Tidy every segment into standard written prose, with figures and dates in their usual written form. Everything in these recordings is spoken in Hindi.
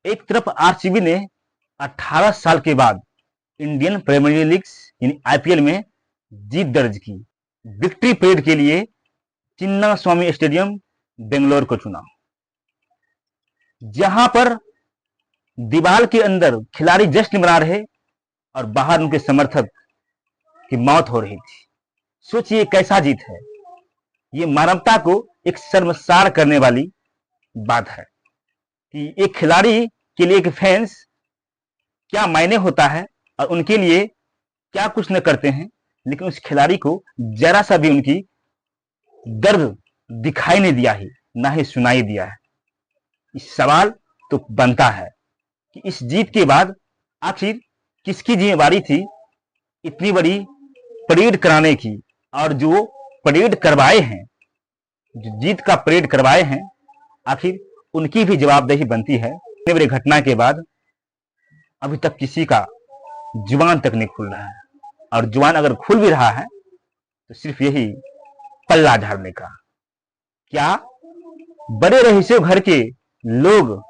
एक तरफ आरसीबी ने 18 साल के बाद इंडियन प्रीमियर लीग यानी आईपीएल में जीत दर्ज की। विक्ट्री परेड के लिए चिन्ना स्वामी स्टेडियम बेंगलोर को चुना, जहां पर दीवार के अंदर खिलाड़ी जश्न मना रहे और बाहर उनके समर्थक की मौत हो रही थी। सोचिए कैसा जीत है। ये मानवता को एक शर्मसार करने वाली बात है कि एक खिलाड़ी के लिए एक फैंस क्या मायने होता है और उनके लिए क्या कुछ न करते हैं, लेकिन उस खिलाड़ी को जरा सा भी उनकी दर्द दिखाई नहीं दिया है, ना ही सुनाई दिया है। इस सवाल तो बनता है कि इस जीत के बाद आखिर किसकी जिम्मेवारी थी इतनी बड़ी परेड कराने की, और जो परेड करवाए हैं, जो जीत का परेड करवाए हैं, आखिर उनकी भी जवाबदेही बनती है। इतनी बड़ी घटना के बाद अभी तक किसी का जुबान तक नहीं खुल रहा है, और जुबान अगर खुल भी रहा है तो सिर्फ यही पल्ला झाड़ने का। क्या बड़े रईसों घर के लोग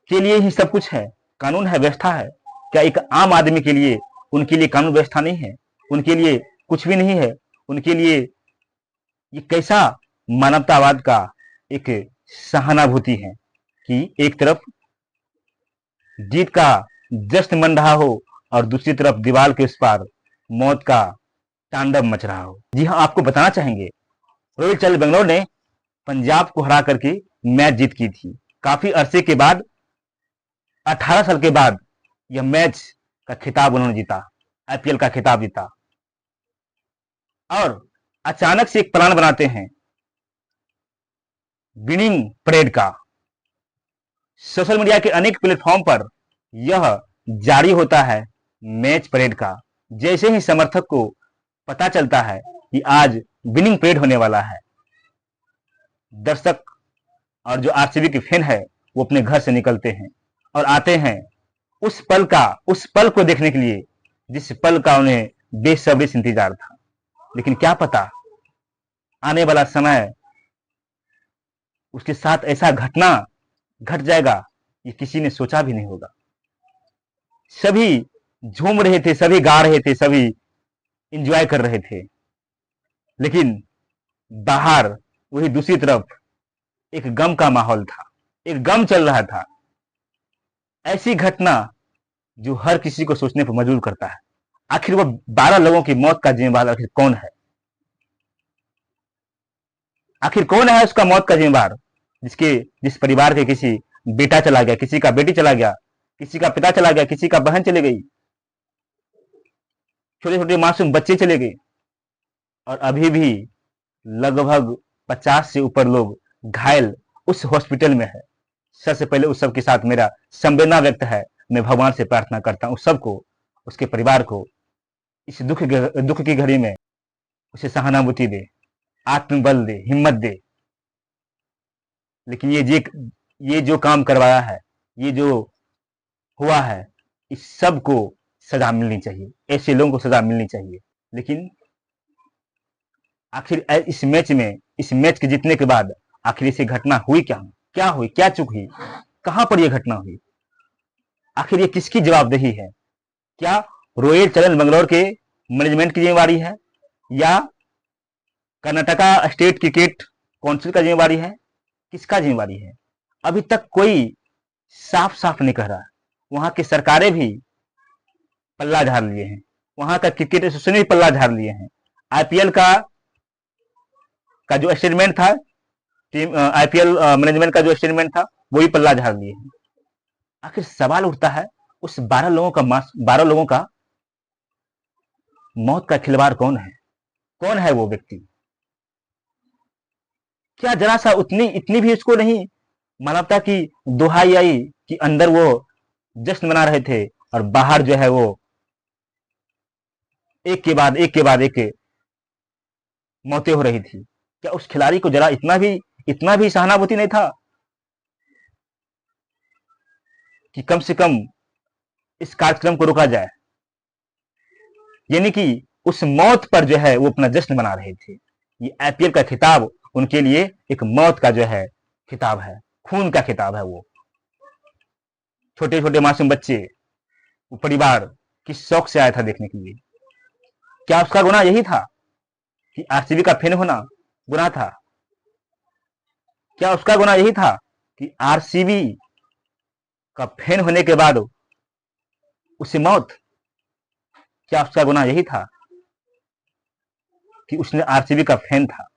के लिए ही सब कुछ है, कानून है, व्यवस्था है? क्या एक आम आदमी के लिए, उनके लिए कानून व्यवस्था नहीं है? उनके लिए कुछ भी नहीं है? उनके लिए ये कैसा मानवतावाद का एक सहानुभूति है कि एक तरफ जीत का जश्न मन रहा हो और दूसरी तरफ दीवार के उस पार मौत का तांडव मच रहा हो। जी हाँ, आपको बताना चाहेंगे, रॉयल चैलेंजर्स बेंगलोर ने पंजाब को हरा करके मैच जीत की थी। काफी अरसे के बाद, 18 साल के बाद यह मैच का खिताब उन्होंने जीता, आईपीएल का खिताब जीता। और अचानक से एक प्लान बनाते हैं विनिंग परेड का। सोशल मीडिया के अनेक प्लेटफॉर्म पर यह जारी होता है मैच परेड का। जैसे ही समर्थक को पता चलता है कि आज विनिंग परेड होने वाला है, दर्शक और जो आरसीबी के फैन है वो अपने घर से निकलते हैं और आते हैं उस पल को देखने के लिए, जिस पल का उन्हें बेसब्री से इंतजार था। लेकिन क्या पता आने वाला समय उसके साथ ऐसा घटना घट जाएगा, ये किसी ने सोचा भी नहीं होगा। सभी झूम रहे थे, सभी गा रहे थे, सभी एंजॉय कर रहे थे, लेकिन बाहर वही दूसरी तरफ एक गम का माहौल था, एक गम चल रहा था। ऐसी घटना जो हर किसी को सोचने पर मजबूर करता है। आखिर वो 12 लोगों की मौत का जिम्मेदार आखिर कौन है? आखिर कौन है उसका मौत का जिम्मेदार? जिस परिवार के किसी बेटा चला गया, किसी का बेटी चला गया, किसी का पिता चला गया, किसी का बहन चली गई, छोटे छोटे मासूम बच्चे चले गए, और अभी भी लगभग 50 से ऊपर लोग घायल उस हॉस्पिटल में है। सबसे पहले उस सब के साथ मेरा संवेदना व्यक्त है। मैं भगवान से प्रार्थना करता हूं उस सबको, उसके परिवार को इस दुख की घड़ी में उसे सहानुभूति दे, आत्मबल दे, हिम्मत दे। लेकिन ये जो काम करवाया है, ये जो हुआ है, इस सब को सजा मिलनी चाहिए, ऐसे लोगों को सजा मिलनी चाहिए। लेकिन आखिर इस मैच के जीतने के बाद आखिर इसे घटना हुई क्या हुई, क्या चूक हुई, कहां पर यह घटना हुई? आखिर ये किसकी जवाबदेही है? क्या रॉयल चैलेंजर्स बेंगलोर के मैनेजमेंट की जिम्मेवारी है, या कर्नाटका स्टेट क्रिकेट काउंसिल का जिम्मेवारी है? किसका जिम्मेवारी है? अभी तक कोई साफ साफ नहीं कह रहा। वहां की सरकारें भी पल्ला झाड़ लिए हैं, वहां का क्रिकेट एसोसिएशन भी पल्ला झाड़ लिए हैं। आईपीएल का जो स्टेटमेंट था, टीम आईपीएल मैनेजमेंट का जो स्टेटमेंट था, वो भी पल्ला झाड़ लिए हैं। आखिर सवाल उठता है, उस 12 लोगों का मौत का खिलवाड़ कौन है? कौन है वो व्यक्ति? क्या जरा सा इतनी भी उसको नहीं मानवता की दुहाई आई कि अंदर वो जश्न मना रहे थे और बाहर जो है वो एक के बाद एक मौतें हो रही थी? क्या उस खिलाड़ी को जरा इतना भी सहानुभूति नहीं था कि कम से कम इस कार्यक्रम को रोका जाए? यानी कि उस मौत पर जो है वो अपना जश्न मना रहे थे। ये आईपीएल का खिताब उनके लिए एक मौत का जो है खिताब है, खून का खिताब है वो। छोटे छोटे मासूम बच्चे, वो परिवार किस शौक से आया था देखने के लिए। क्या उसका गुनाह यही था कि आरसीबी का फैन होना गुनाह था? क्या उसका गुनाह यही था कि आरसीबी का फैन होने के बाद उसे मौत? क्या उसका गुनाह यही था कि उसने आरसीबी का फैन था,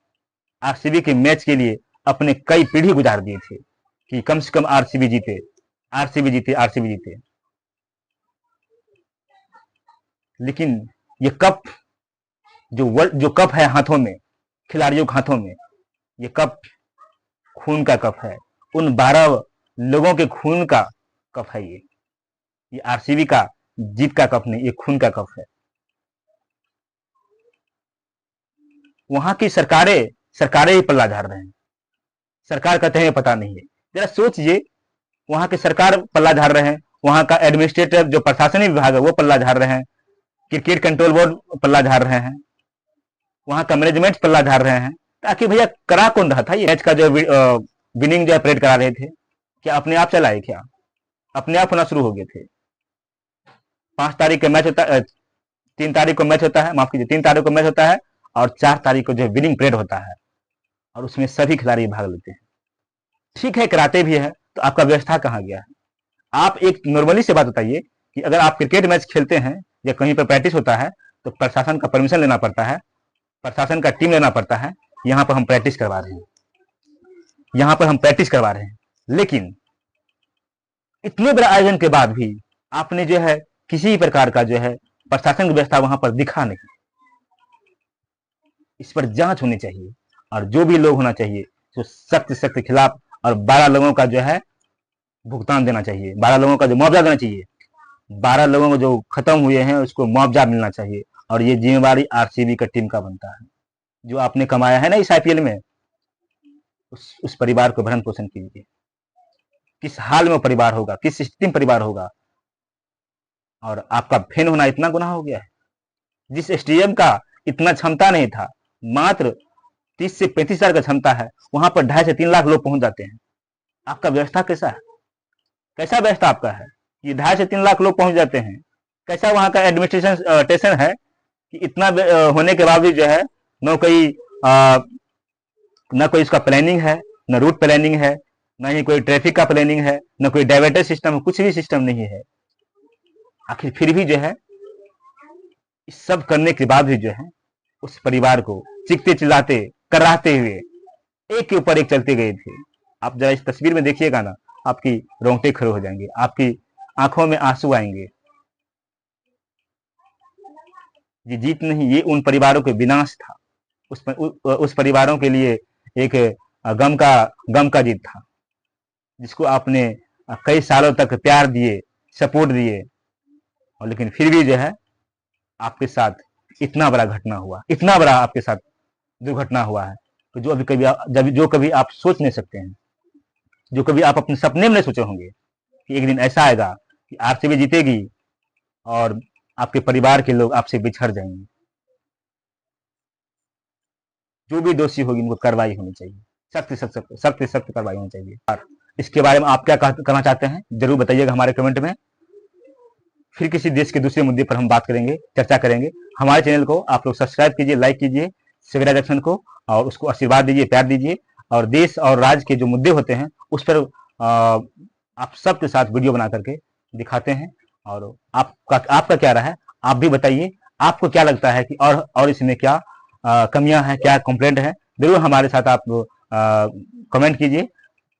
आरसीबी के मैच के लिए अपने कई पीढ़ी गुजार दिए थे कि कम से कम आरसीबी जीते, आरसीबी जीते, आरसीबी जीते। लेकिन ये कप, जो कप है हाथों में, खिलाड़ियों के हाथों में, ये कप खून का कप है। उन 12 लोगों के खून का कप है ये आरसीबी का जीत का कप नहीं, ये खून का कप है। वहां की सरकारें ही पल्ला झाड़ रहे हैं। सरकार कहते हैं पता नहीं है। जरा सोचिए, वहां के सरकार पल्ला झाड़ रहे हैं, वहां का एडमिनिस्ट्रेटर जो प्रशासनिक विभाग है वो पल्ला झाड़ रहे हैं, क्रिकेट कंट्रोल बोर्ड पल्ला झाड़ रहे हैं, वहां का मैनेजमेंट पल्ला झाड़ रहे हैं। ताकि भैया करा कौन रहा था ये मैच का जो विनिंग जो परेड करा रहे थे? क्या अपने आप चलाए? क्या अपने आप होना शुरू हो गए थे? 5 तारीख का मैच होता है, 3 तारीख को मैच होता है, माफ कीजिए, 3 तारीख को मैच होता है और 4 तारीख को जो विनिंग परेड होता है और उसमें सभी खिलाड़ी भाग लेते हैं। ठीक है, कराते भी है, तो आपका व्यवस्था कहाँ गया है? आप एक नॉर्मली से बात बताइए कि अगर आप क्रिकेट मैच खेलते हैं या कहीं पर प्रैक्टिस होता है तो प्रशासन का परमिशन लेना पड़ता है, प्रशासन का टीम लेना पड़ता है। यहाँ पर हम प्रैक्टिस करवा रहे हैं, यहाँ पर हम प्रैक्टिस करवा रहे हैं, लेकिन इतने बड़े आयोजन के बाद भी आपने जो है किसी प्रकार का जो है प्रशासन की व्यवस्था वहां पर दिखा नहीं। इस पर जांच होनी चाहिए और जो भी लोग होना चाहिए तो सख्त सख्त खिलाफ, और 12 लोगों का जो है भुगतान देना चाहिए, 12 लोगों का जो मुआवजा देना चाहिए, 12 लोगों को जो खत्म हुए हैं उसको मुआवजा मिलना चाहिए। और ये जिम्मेवारी आरसीबी का टीम का बनता है। जो आपने कमाया है ना इस आईपीएल में, उस परिवार को भरण पोषण कीजिए। किस हाल में परिवार होगा, किस स्थिति में परिवार होगा? और आपका फैन होना इतना गुनाह हो गया है। जिस स्टेडियम का इतना क्षमता नहीं था, मात्र 30 से 35 हजार का क्षमता है, वहां पर 2.5 से 3 लाख लोग पहुंच जाते हैं। आपका व्यवस्था कैसा है? कैसा व्यवस्था आपका है? ये 2.5 से 3 लाख लोग पहुंच जाते हैं। कैसा वहां का एडमिनिस्ट्रेशन है कि इतना होने के बावजूद जो है न कोई न कोई इसका प्लानिंग है, न रूट प्लानिंग है, न ही कोई ट्रैफिक का प्लानिंग है, न कोई डाइवर्टर सिस्टम, कुछ भी सिस्टम नहीं है। आखिर फिर भी जो है इस सब करने के बाद भी जो है उस परिवार को चीखते चिल्लाते कराहते हुए एक के ऊपर एक चलते गए थे। आप जरा इस तस्वीर में देखिएगा ना, आपकी रोंगटे खड़े हो जाएंगे, आपकी आंखों में आंसू आएंगे। ये जीत नहीं, ये उन परिवारों के विनाश था। उस परिवारों के लिए एक गम का जीत था, जिसको आपने कई सालों तक प्यार दिए, सपोर्ट दिए, और लेकिन फिर भी जो है आपके साथ इतना बड़ा घटना हुआ, इतना बड़ा आपके साथ दुर्घटना हुआ है कि जो कभी आप सोच नहीं सकते हैं, जो कभी आप अपने सपने में नहीं सोचे होंगे कि एक दिन ऐसा आएगा कि आरसीबी जीतेगी और आपके परिवार के लोग आपसे बिछड़ जाएंगे। जो भी दोषी होगी उनको कार्रवाई होनी चाहिए, सख्त कार्रवाई होनी चाहिए। और इसके बारे में आप क्या कहना चाहते हैं जरूर बताइएगा हमारे कमेंट में। फिर किसी देश के दूसरे मुद्दे पर हम बात करेंगे, चर्चा करेंगे। हमारे चैनल को आप लोग सब्सक्राइब कीजिए, लाइक कीजिए, सवेरा जंक्शन को, और उसको आशीर्वाद दीजिए, प्यार दीजिए। और देश और राज्य के जो मुद्दे होते हैं उस पर आप सबके साथ वीडियो बना करके दिखाते हैं। और आपका क्या राय है आप भी बताइए, आपको क्या लगता है कि और इसमें क्या कमियां हैं, क्या कंप्लेंट है, जरूर हमारे साथ आप कमेंट कीजिए,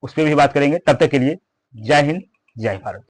उस पर भी बात करेंगे। तब तक के लिए जय हिंद, जय भारत।